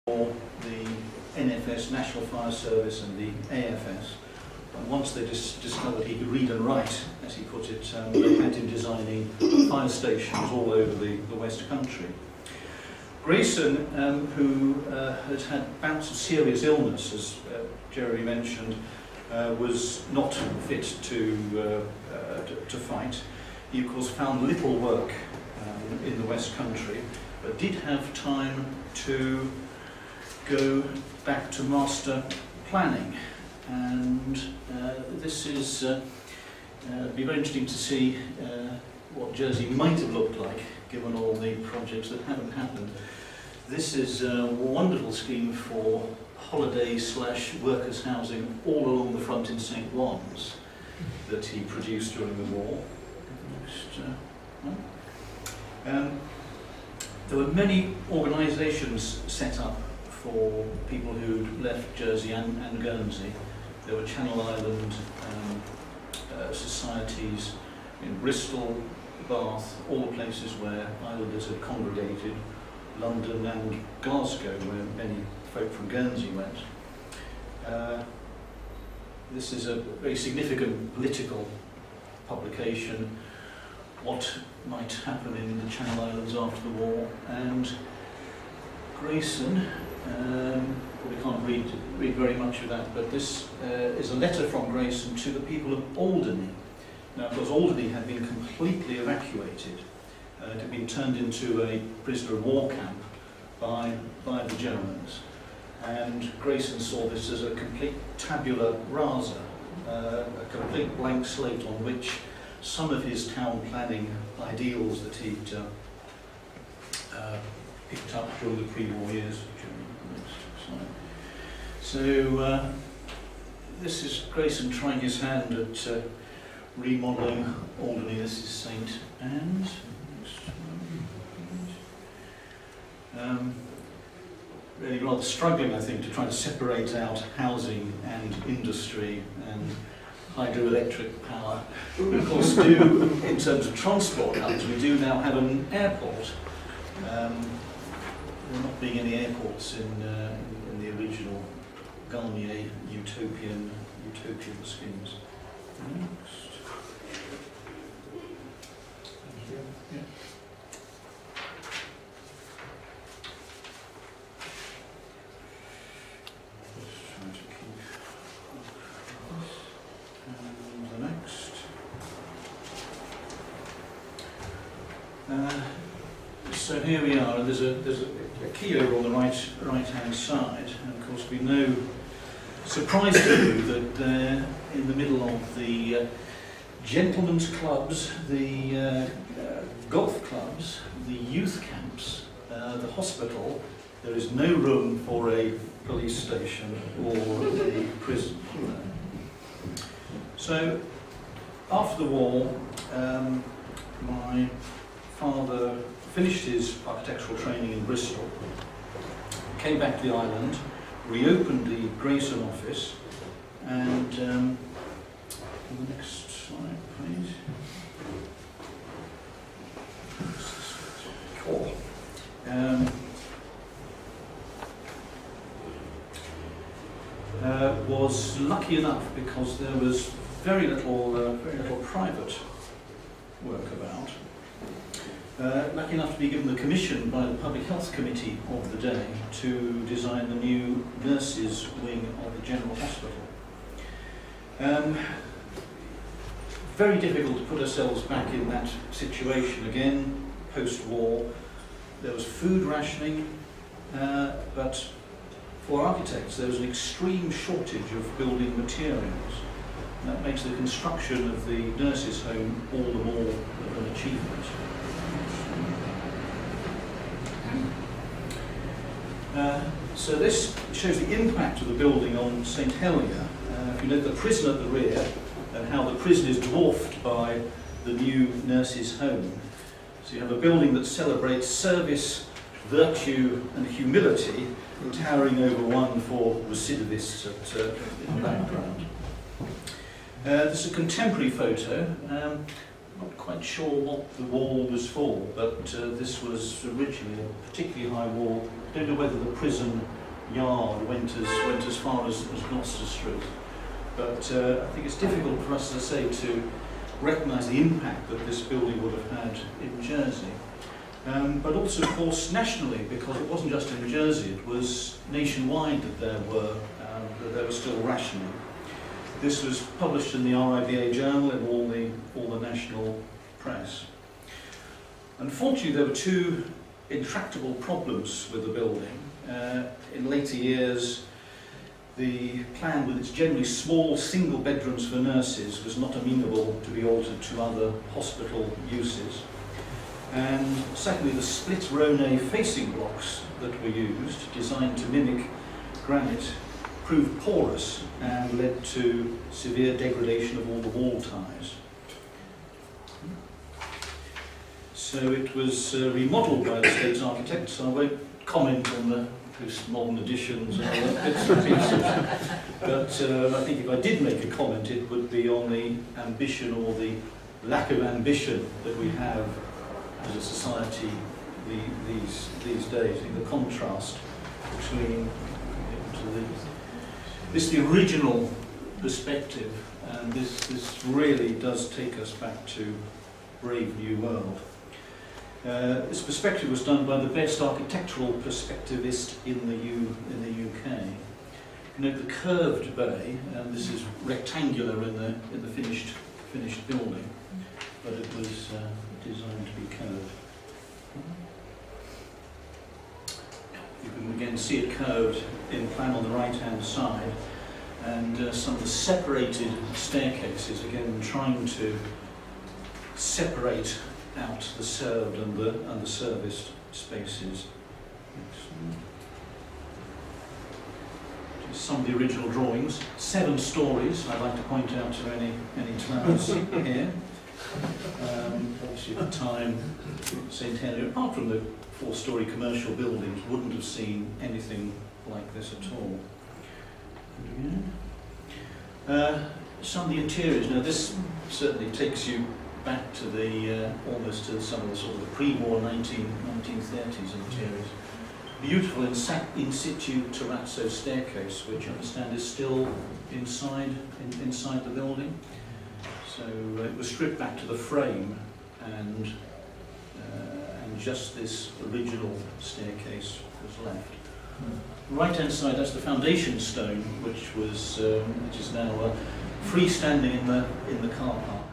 for the NFS, National Fire Service, and the AFS. And once they discovered he could read and write, as he put it, they had him designing fire stations all over the West Country. Grayson, who had bouts of serious illness, as Jerry mentioned, was not fit to fight. He, of course, found little work in the West Country, but did have time to go back to master planning. And this is be very interesting to see what Jersey might have looked like given all the projects that haven't happened. This is a wonderful scheme for holiday/workers' housing all along the front in St. Juan's that he produced during the war. There were many organisations set up for people who'd left Jersey and Guernsey. There were Channel Island societies in Bristol, Bath, all the places where islanders had congregated, London and Glasgow, where many folk from Guernsey went. This is a very significant political publication, what might happen in the Channel Islands after the war, and Grayson, we can't read very much of that, but this is a letter from Grayson to the people of Alderney. Now, of course, Alderney had been completely evacuated. It had been turned into a prisoner of war camp by the Germans. And Grayson saw this as a complete tabula rasa, a complete blank slate on which some of his town planning ideals that he'd picked up during the pre-war years. So this is Grayson trying his hand at remodelling Alderney. This is St. Anne's. Really rather struggling, I think, to try to separate out housing and industry and hydroelectric power. We, of course, do, in terms of transport hubs, we do now have an airport. There not being any airports in the original Garnier utopian schemes. Next. Thank you. Yeah. So here we are, and there's a key over on the right-hand side, and of course we know, surprise to you, that there in the middle of the gentlemen's clubs, the golf clubs, the youth camps, the hospital, there is no room for a police station or a prison. So after the war, my father finished his architectural training in Bristol, came back to the island, reopened the Grayson office, and the next slide, please. Cool. Was lucky enough because there was very little private work about. Lucky enough to be given the commission by the Public Health Committee of the day to design the new nurses' wing of the General Hospital. Very difficult to put ourselves back in that situation again, post-war. There was food rationing, but for architects there was an extreme shortage of building materials. And that makes the construction of the nurses' home all the more of an achievement. So this shows the impact of the building on St. Helier. If you note the prison at the rear and how the prison is dwarfed by the new nurses' home. So you have a building that celebrates service, virtue and humility, towering over one for recidivists in the background. This is a contemporary photo. not quite sure what the wall was for, but this was originally a particularly high wall. I don't know whether the prison yard went as far as Gloucester Street, but I think it's difficult for us, as I say, to recognise the impact that this building would have had in Jersey. But also, of course, nationally, because it wasn't just in Jersey, it was nationwide that there was still rationing. This was published in the RIBA Journal and all the national press. Unfortunately, there were two intractable problems with the building. In later years, the plan, with its generally small single bedrooms for nurses, was not amenable to be altered to other hospital uses. And secondly, the split Ronay facing blocks that were used, designed to mimic granite, proved porous and led to severe degradation of all the wall ties. So it was remodelled by the state's architects. I won't comment on the postmodern additions and all that bits and pieces, but I think if I did make a comment, it would be on the ambition or the lack of ambition that we have as a society these days. I think the contrast between the original perspective, and this really does take us back to Brave New World. This perspective was done by the best architectural perspectivist in the UK. You note the curved bay, and this is rectangular in the finished building, but it was designed to be curved. You can again see it curved in plan on the right-hand side, and some of the separated staircases, again trying to separate out the served and the serviced spaces. Just some of the original drawings. 7 stories, I'd like to point out to any planners here. Obviously at the time, St Helena, apart from the 4-storey commercial buildings, wouldn't have seen anything like this at all. Some of the interiors. Now this certainly takes you back to the almost to some of the sort of the pre-war 1930s interiors. Beautiful in situ terrazzo staircase, which I understand is still inside the building. So it was stripped back to the frame, and just this original staircase was left. Right hand side, that's the foundation stone, which is now freestanding in the car park.